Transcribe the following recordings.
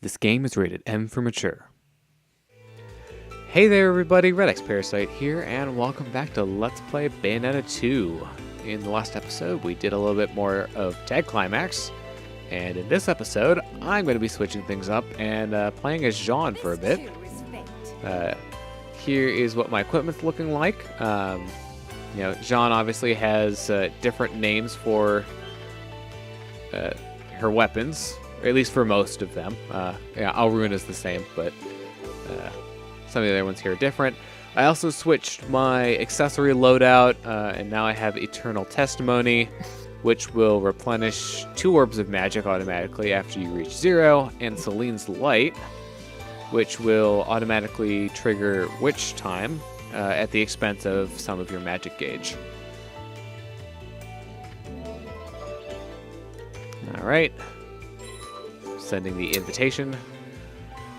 This game is rated M for mature. Hey there everybody, redxparasite here, and welcome back to Let's Play Bayonetta 2. In the last episode, we did a little bit more of Tag Climax, and in this episode, I'm going to be switching things up and playing as Jeanne for a bit. Here is what my equipment's looking like. Jeanne obviously has different names for her weapons, or at least for most of them. Alruin is the same, but some of the other ones here are different. I also switched my accessory loadout, and now I have Eternal Testimony, which will replenish 2 orbs of magic automatically after you reach 0, and Celine's Light, which will automatically trigger Witch Time at the expense of some of your magic gauge. Alright. Sending the invitation.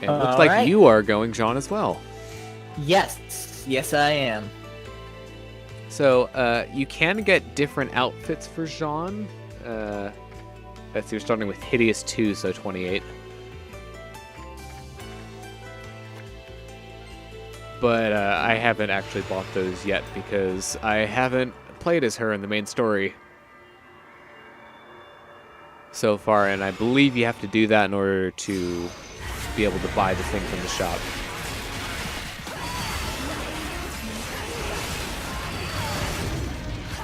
And it looks like you are going, Jeanne, as well. Yes, I am. So, you can get different outfits for Jeanne. Let's see, you're starting with Hideous 2, so 28. But I haven't actually bought those yet because I haven't played as her in the main story so far, and I believe you have to do that in order to be able to buy the thing from the shop.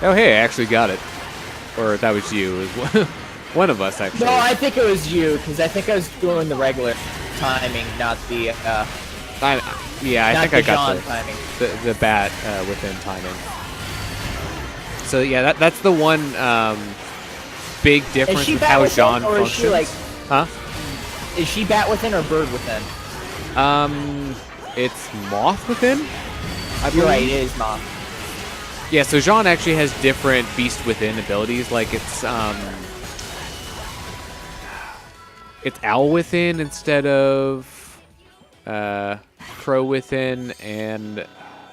Oh hey, I actually got it. Or that was you. It was one of us, actually. No, I think it was you, because I think I was doing the regular timing, not the, I think I got the bat within timing. So yeah, that's the one big difference with how Jeanne functions. Is she bat within or bird within? It's moth within. You're right, it is moth. Yeah, so Jeanne actually has different beast within abilities. Like it's owl within instead of crow within, and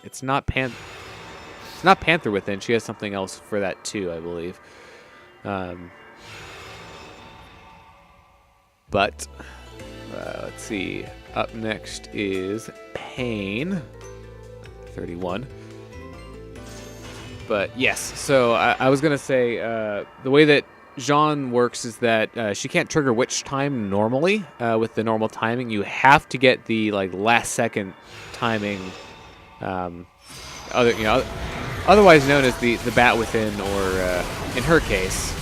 it's not panther within. She has something else for that too, I believe. But let's see. Up next is Pain, 31. But yes, so I was gonna say the way that Jeanne works is that she can't trigger Witch Time normally with the normal timing. You have to get the last second timing, otherwise known as the bat within, or in her case,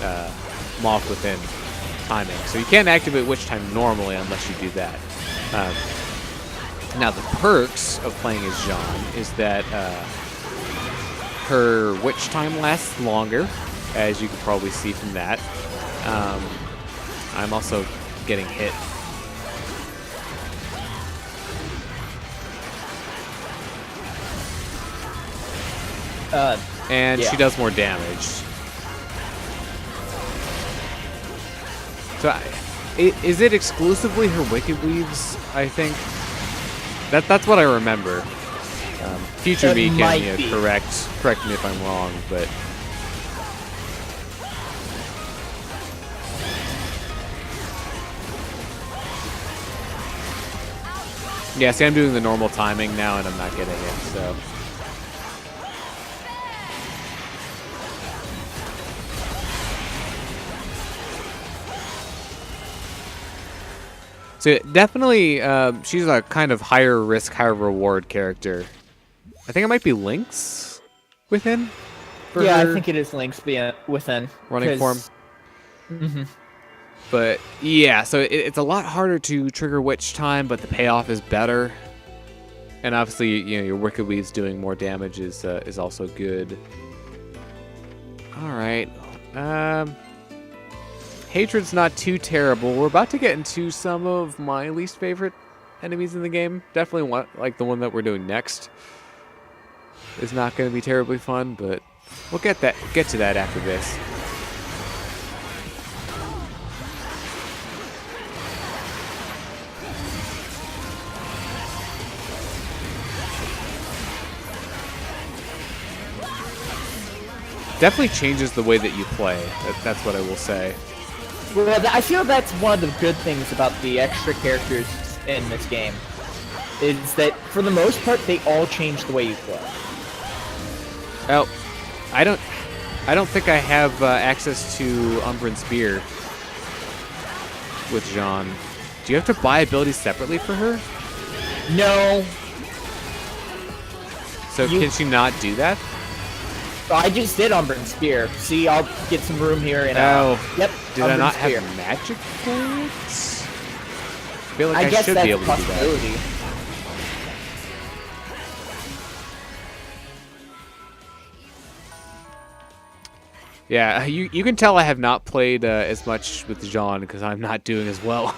moth within timing. So you can't activate Witch Time normally unless you do that. Now the perks of playing as Jeanne is that her Witch Time lasts longer, as you can probably see from that. I'm also getting hit. And she does more damage. So, is it exclusively her Wicked Weaves, I think? That's what I remember. Future me can correct me if I'm wrong, but yeah, see, I'm doing the normal timing now, and I'm not getting it. So definitely, she's a kind of higher risk, higher reward character. I think it might be Lynx within. Yeah, I think it is Lynx within. Running form. Mm-hmm. But yeah, so it's a lot harder to trigger Witch Time, but the payoff is better. And obviously, your Wicked Weave's doing more damage is also good. All right. Hatred's not too terrible. We're about to get into some of my least favorite enemies in the game. Definitely the one that we're doing next is not going to be terribly fun, but we'll get to that after this. Definitely changes the way that you play. That's what I will say. Well, I feel that's one of the good things about the extra characters in this game, is that for the most part they all change the way you play. Oh, I don't think I have access to Umbran Spear with Jeanne. Do you have to buy abilities separately for her? No. So can she not do that? I just did Umbran Spear. See, I'll get some room here and yep. Did I Umbran not Spear. have magic points? I feel like I guess should that's be able a to do that. possibility. Yeah, you can tell I have not played as much with Jeanne because I'm not doing as well.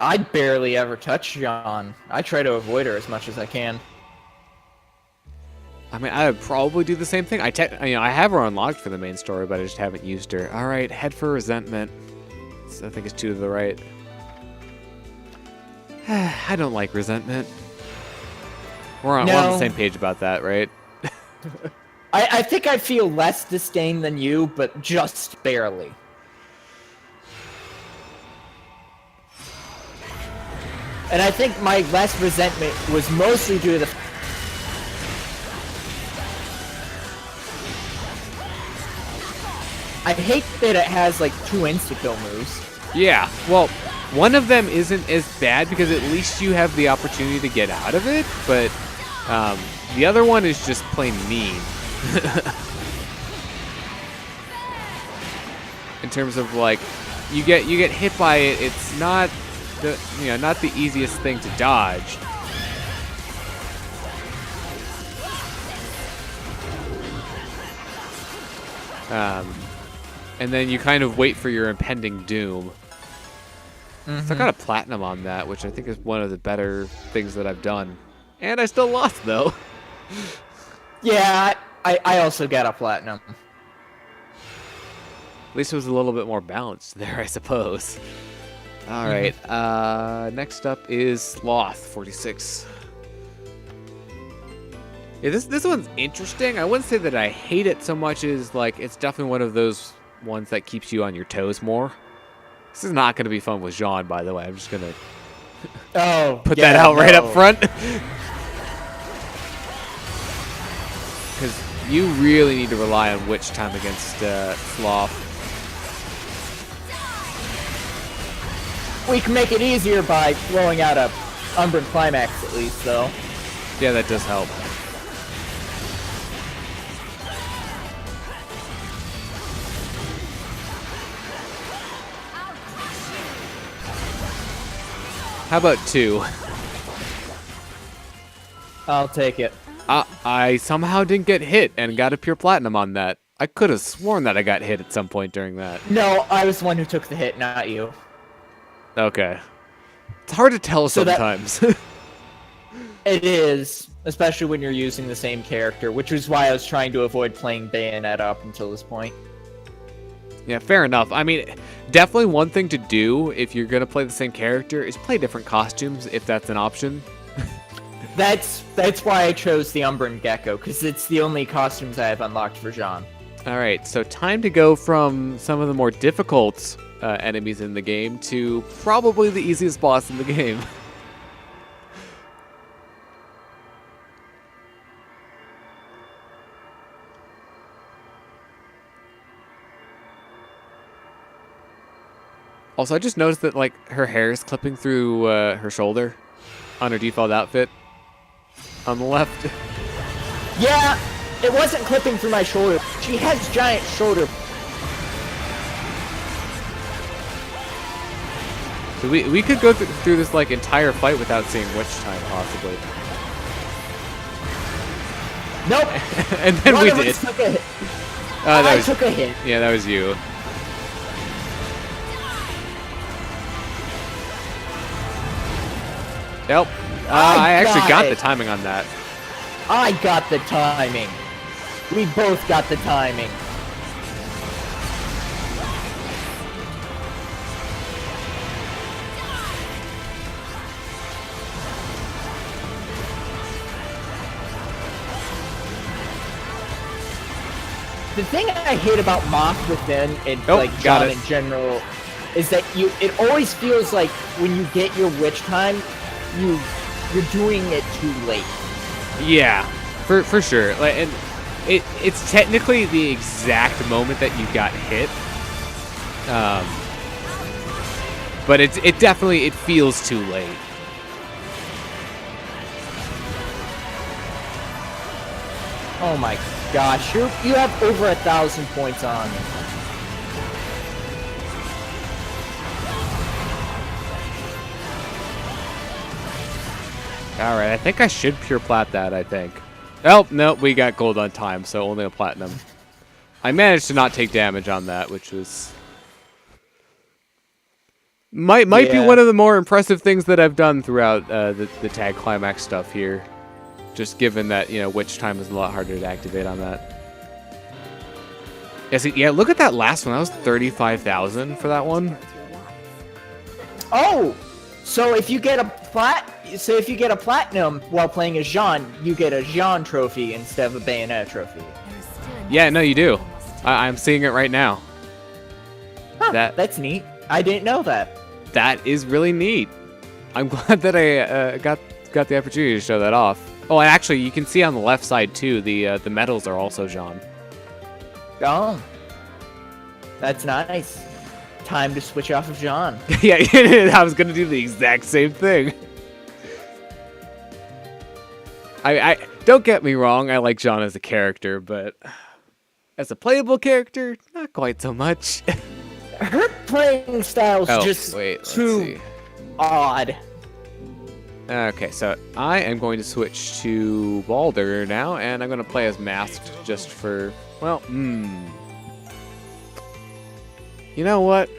I barely ever touch Jeanne. I try to avoid her as much as I can. I mean, I would probably do the same thing. I have her unlocked for the main story, but I just haven't used her. All right, head for resentment. I think it's 2 to the right. I don't like resentment. We're on the same page about that, right? I think I feel less disdain than you, but just barely. And I think my less resentment was mostly due to the... I hate that it has, like, 2 insta-kill moves. Yeah, well, one of them isn't as bad because at least you have the opportunity to get out of it, but the other one is just plain mean. In terms of like, you get hit by it, it's not the easiest thing to dodge. And then you kind of wait for your impending doom. Mm-hmm. So I got a platinum on that, which I think is one of the better things that I've done. And I still lost though. Yeah, I also got a platinum. At least it was a little bit more balanced there, I suppose. All right. Next up is Sloth 46. Yeah, this one's interesting. I wouldn't say that I hate it so much as like it's definitely one of those ones that keeps you on your toes more. This is not going to be fun with Jeanne, by the way. I'm just going to put that out right up front. Because you really need to rely on Witch Time against Sloth. We can make it easier by throwing out a Umbran Climax at least, though. Yeah, that does help. How about 2? I'll take it. I somehow didn't get hit and got a pure platinum on that. I could have sworn that I got hit at some point during that. No, I was the one who took the hit, not you. Okay. It's hard to tell sometimes. It is, especially when you're using the same character, which is why I was trying to avoid playing Bayonetta up until this point. Yeah, fair enough. I mean, definitely one thing to do if you're going to play the same character is play different costumes, if that's an option. That's why I chose the Umbran Gecko, because it's the only costumes I have unlocked for Jeanne. All right, so time to go from some of the more difficult enemies in the game to probably the easiest boss in the game. Also, I just noticed that like her hair is clipping through her shoulder on her default outfit on the left. Yeah, it wasn't clipping through my shoulder. She has giant shoulder. So we could go through this like entire fight without seeing Witch Time, possibly. Nope. And then we did. Took a hit. I took a hit. Yeah, that was you. Nope. I actually got the timing on that. I got the timing. We both got the timing. The thing I hate about Moth Within and like got Jeanne it. in general is that it always feels like when you get your witch time, you're doing it too late. Yeah, for sure. Like, and it's technically the exact moment that you got hit. But it definitely feels too late. Oh my gosh, you have over 1,000 points on. All right, I think I should pure plat that. I think. Oh no, we got gold on time, so only a platinum. I managed to not take damage on that, which was might be one of the more impressive things that I've done throughout the Tag Climax stuff here. Just given that, you know, witch time is a lot harder to activate on that. Yeah, see, yeah, look at that last one. That was 35,000 for that one. Oh, so if you get a platinum while playing as Jeanne, you get a Jeanne trophy instead of a Bayonetta trophy. Yeah, no, you do. I'm seeing it right now. Huh, that's neat. I didn't know that. That is really neat. I'm glad that I got the opportunity to show that off. Oh, and actually, you can see on the left side too. The medals are also Jeanne. Oh, that's nice. Time to switch off of Jeanne. Yeah, I was gonna do the exact same thing. I don't get me wrong. I like Jeanne as a character, but as a playable character, not quite so much. Her playing style's just let's too see. odd. Okay, so I am going to switch to Balder now, and I'm going to play as Masked just for, well, You know what?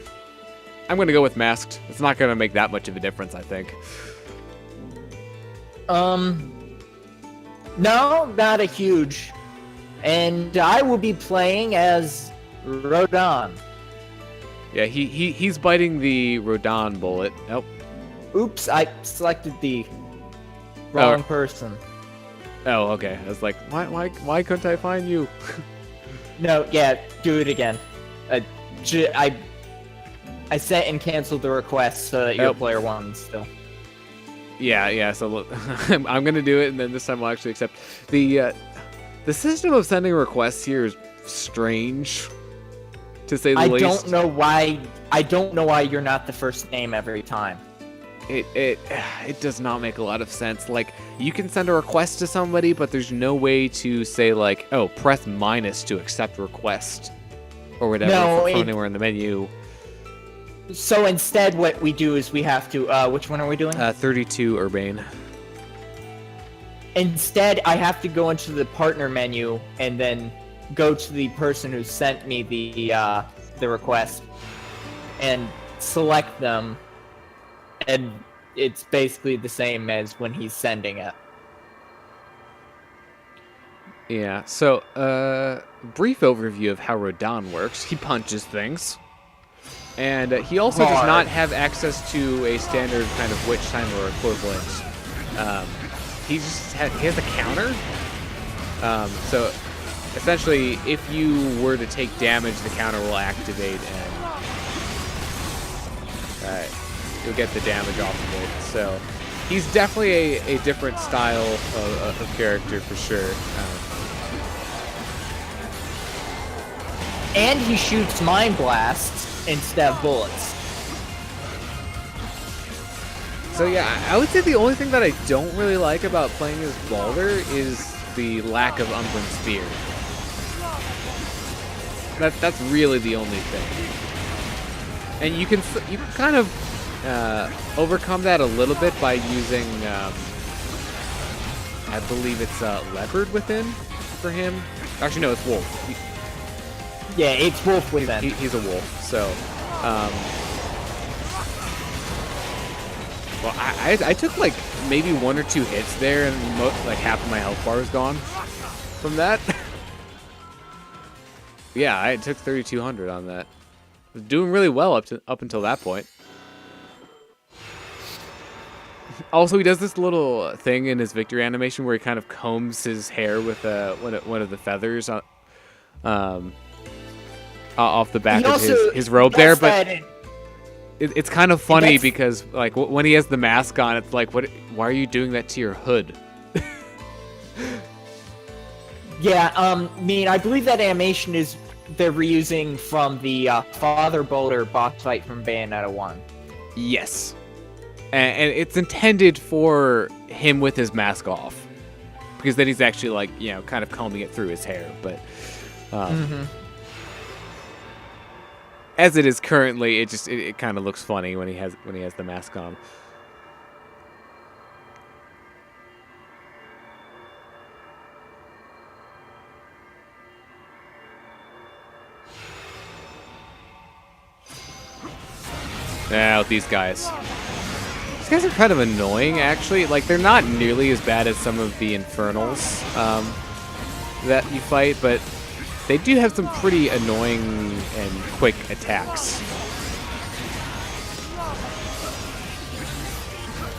I'm going to go with Masked. It's not going to make that much of a difference, I think. No, not a huge. And I will be playing as Rodin. Yeah, he's biting the Rodin bullet. Nope. Oops, I selected the wrong person. Oh, okay. I was like, why couldn't I find you? No, yeah, do it again. I set and canceled the request so that your player one still. Yeah. So look, I'm gonna do it, and then this time I'll actually accept. The system of sending requests here is strange, to say the least. I don't know why you're not the first name every time. It does not make a lot of sense. Like, you can send a request to somebody, but there's no way to say, like, oh, press minus to accept request or whatever from anywhere in the menu. So instead what we do is we have to which one are we doing? 32 Urbane. Instead, I have to go into the partner menu and then go to the person who sent me the request and select them. And it's basically the same as when he's sending it. Yeah, so, brief overview of how Rodin works. He punches things. And he also does not have access to a standard kind of witch time or equivalent. He has a counter. So, essentially, if you were to take damage, the counter will activate and... you'll get the damage off of it. So he's definitely a different style of character for sure. And he shoots mind blasts instead of bullets. So yeah, I would say the only thing that I don't really like about playing as Balder is the lack of Umbran Spear. That's really the only thing. And you can kind of overcome that a little bit by using, I believe it's Leopard Within for him. Actually, no, it's Wolf. Yeah, it's Wolf Within. He's a wolf, so... well, I took, like, maybe 1 or 2 hits there, and, like, half of my health bar is gone from that. Yeah, I took 3,200 on that. I was doing really well up until that point. Also, he does this little thing in his victory animation where he kind of combs his hair with one of the feathers off the back He of also his robe does there, but that it's kind of funny that's- because like when he has the mask on, it's like, why are you doing that to your hood? Yeah, I mean, I believe that animation is they're reusing from the Father Boulder boss fight from Bayonetta 1. Yes, and it's intended for him with his mask off, because then he's actually like, you know, kind of combing it through his hair. But as it is currently, it kind of looks funny when he has the mask on. Now these guys. These guys are kind of annoying, actually. Like, they're not nearly as bad as some of the Infernals that you fight, but they do have some pretty annoying and quick attacks.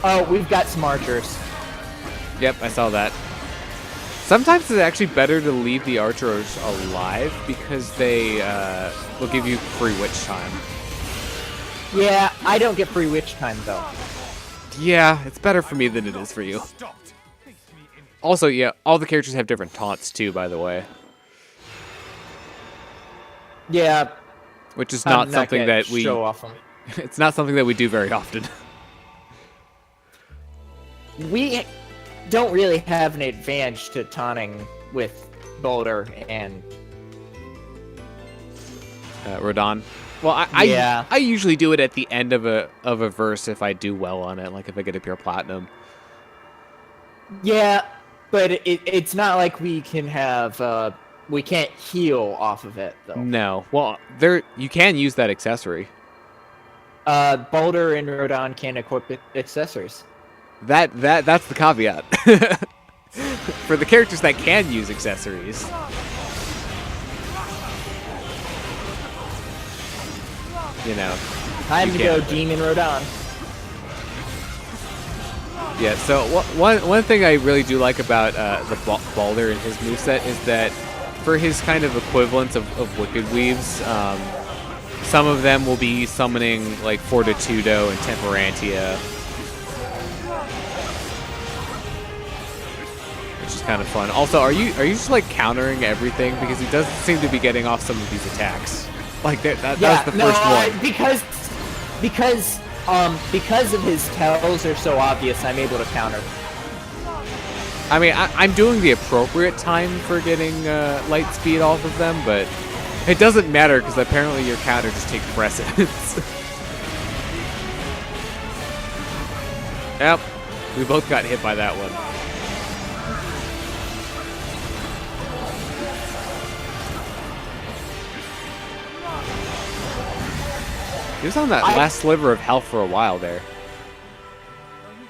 Oh, we've got some archers. Yep, I saw that. Sometimes it's actually better to leave the archers alive because they will give you free witch time. Yeah, I don't get free witch time, though. Yeah, it's better for me than it is for you. Also, yeah, all the characters have different taunts too, by the way. Yeah. Which is not something that we show off them. It's not something that we do very often. We don't really have an advantage to taunting with Boulder and Rodon. Well, I usually do it at the end of a verse if I do well on it, like if I get a pure platinum. Yeah, but it's not like we can have we can't heal off of it though. No. Well, you can use that accessory. Boulder and Rodon can equip accessories. That's the caveat. For the characters that can use accessories. You know. Time to go, Jeanne and Rodon. Yeah, so one thing I really do like about the Balder and his moveset is that for his kind of equivalents of Wicked Weaves, some of them will be summoning like Fortitudo and Temperantia, which is kind of fun. Also, are you just like countering everything, because he doesn't seem to be getting off some of these attacks? Like that was the first one. Because of his tells are so obvious, I'm able to counter. I mean, I'm doing the appropriate time for getting light speed off of them, but it doesn't matter because apparently your counter just takes precedence. Yep, we both got hit by that one. He was on that last sliver of health for a while there.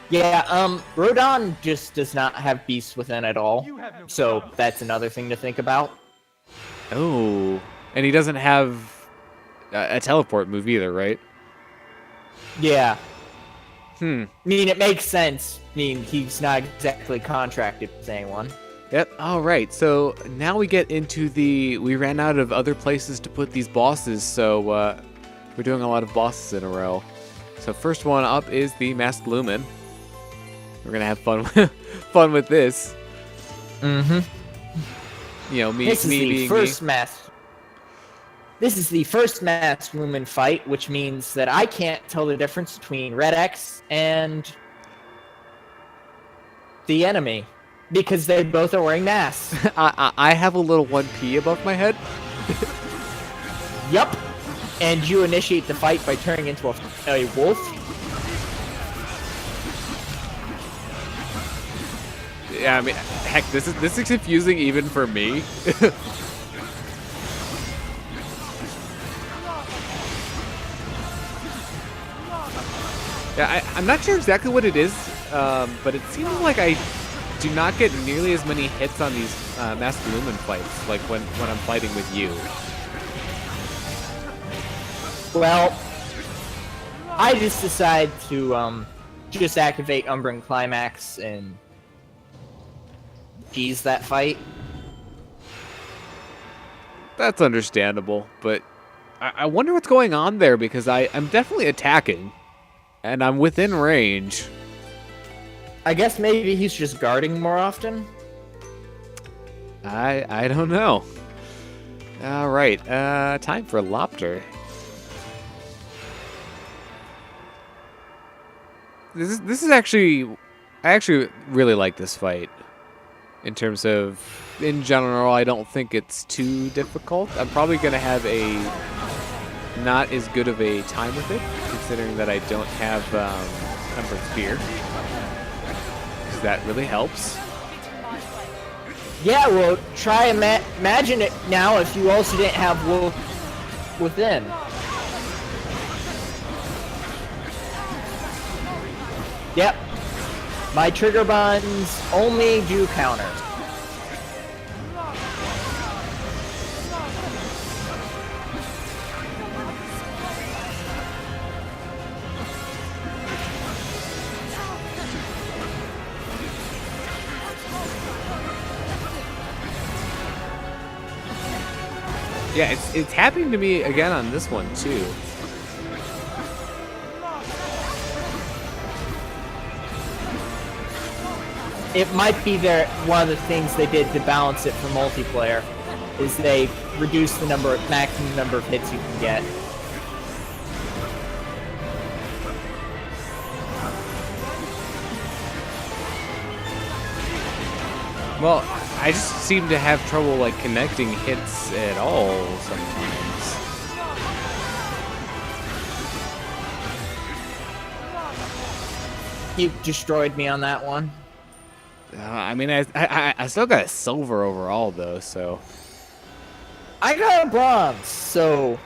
Yeah, Rodon just does not have beasts within at all, so that's another thing to think about. Oh, and he doesn't have a teleport move either, right? Yeah. I mean, it makes sense. I mean, he's not exactly contracted with anyone. Yep. All right. So now we get into we ran out of other places to put these bosses, so we're doing a lot of bosses in a row. So first one up is the Masked Lumen. We're gonna have fun with this. Mm-hmm. You know, This is the first Masked Lumen fight, which means that I can't tell the difference between Red X and the enemy, because they both are wearing masks. I have a little 1P above my head. Yup. And you initiate the fight by turning into a wolf. Yeah, I mean, heck, this is confusing even for me. Yeah, I'm not sure exactly what it is, but it seems like I do not get nearly as many hits on these Masked Lumen fights, like when I'm fighting with you. Well, I just decide to just activate Tag Climax and cheese that fight. That's understandable, but I wonder what's going on there because I'm definitely attacking, and I'm within range. I guess maybe he's just guarding more often. I don't know. All right, time for Lopter. This is actually, I actually really like this fight. In terms of, in general, I don't think it's too difficult. I'm probably gonna have a not as good of a time with it, considering that I don't have Emperor's Spear. Because that really helps. Yeah, well, try imagine it now if you also didn't have Wolf Within. Yep. My trigger buttons only do counter. Yeah, it's happening to me again on this one too. It might be one of the things they did to balance it for multiplayer is they reduced the maximum number of hits you can get. Well, I just seem to have trouble like connecting hits at all sometimes. You destroyed me on that one. I mean, I still got a silver overall though, so. I got a bronze, so.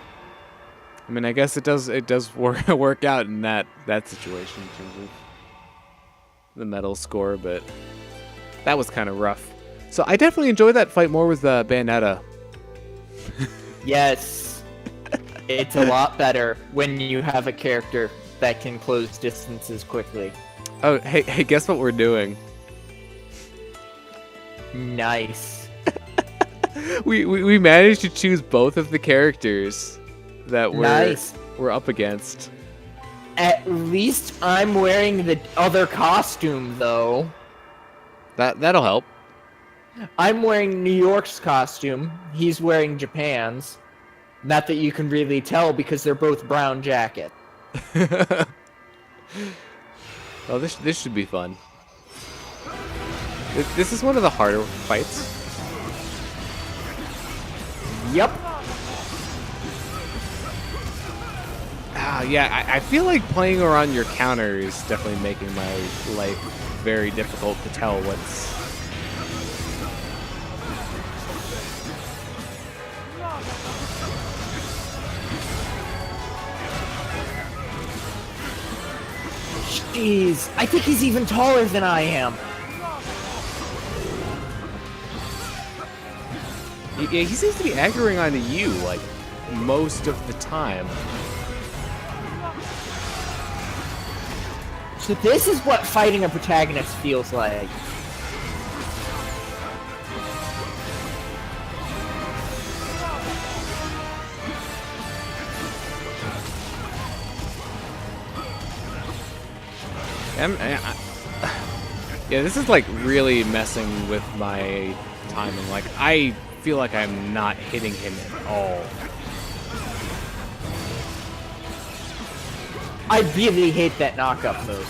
I mean, I guess it does work out in that situation in terms of the medal score, but that was kind of rough. So I definitely enjoyed that fight more with Bayonetta. Yes, it's a lot better when you have a character that can close distances quickly. Oh, hey, guess what we're doing? Nice. we managed to choose both of the characters that we're up against. At least I'm wearing the other costume, though. That'll help. I'm wearing New York's costume. He's wearing Japan's. Not that you can really tell because they're both brown jacket. Oh, this should be fun. This is one of the harder fights. Yep. Yeah, I feel like playing around your counter is definitely making my life very difficult to tell what's... Jeez, I think he's even taller than I am. Yeah, he seems to be aggroing onto you, like, most of the time. So this is what fighting a protagonist feels like. Yeah, this is like really messing with my timing. Like, I feel like I'm not hitting him at all. I really hate that knockup move.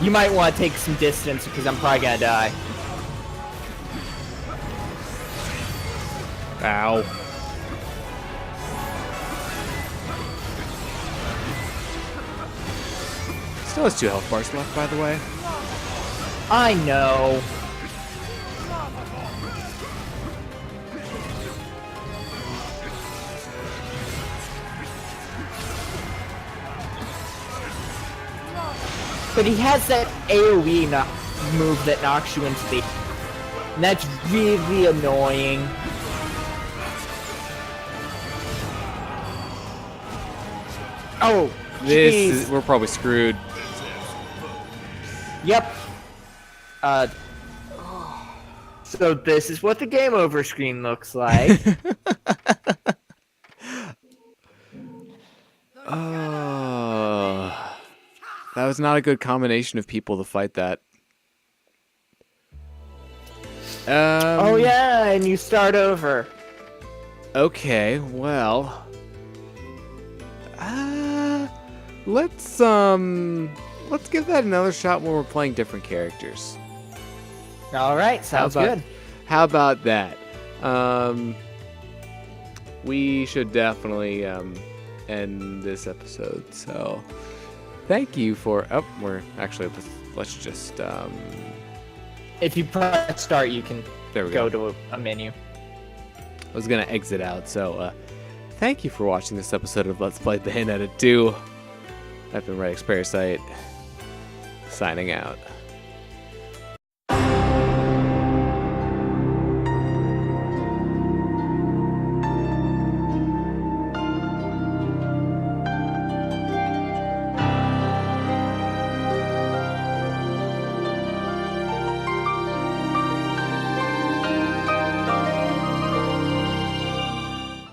You might want to take some distance because I'm probably gonna die. Ow. Still has 2 health bars left, by the way. I know. But he has that AoE move that knocks you into the... And that's really annoying. Oh, We're probably screwed. Yep. So this is what the game over screen looks like. Oh, that was not a good combination of people to fight that. Oh yeah, and you start over. Okay, well, let's give that another shot when we're playing different characters. All right, sounds good. How about that? We should definitely end this episode. So, thank you for. Oh, we're actually let's just. If you press start, you can There we go go. to a menu. I was gonna exit out. So, thank you for watching this episode of Let's Play Bayonetta 2. I've been redxparasite, signing out.